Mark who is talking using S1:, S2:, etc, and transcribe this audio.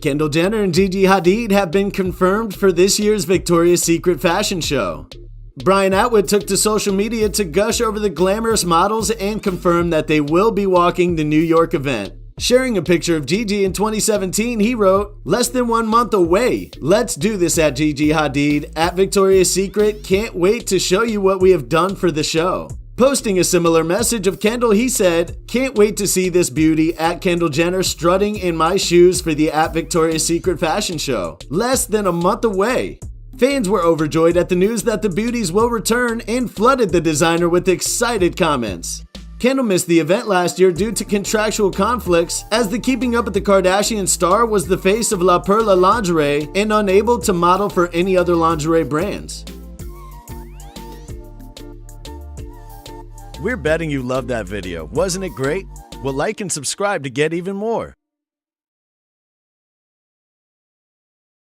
S1: Kendall Jenner and Gigi Hadid have been confirmed for this year's Victoria's Secret fashion show. Brian Atwood took to social media to gush over the glamorous models and confirm that they will be walking the New York event. Sharing a picture of Gigi in 2017, he wrote, "Less than 1 month away. Let's do this at Gigi Hadid at Victoria's Secret. Can't wait to show you what we have done for the show." Posting a similar message of Kendall, he said, "Can't wait to see this beauty at Kendall Jenner strutting in my shoes for the at Victoria's Secret fashion show. Less than a month away." Fans were overjoyed at the news that the beauties will return and flooded the designer with excited comments. Kendall missed the event last year due to contractual conflicts, as the Keeping Up with the Kardashians star was the face of La Perla lingerie and unable to model for any other lingerie brands. We're betting you loved that video. Wasn't it great? Well, like and subscribe to get even more.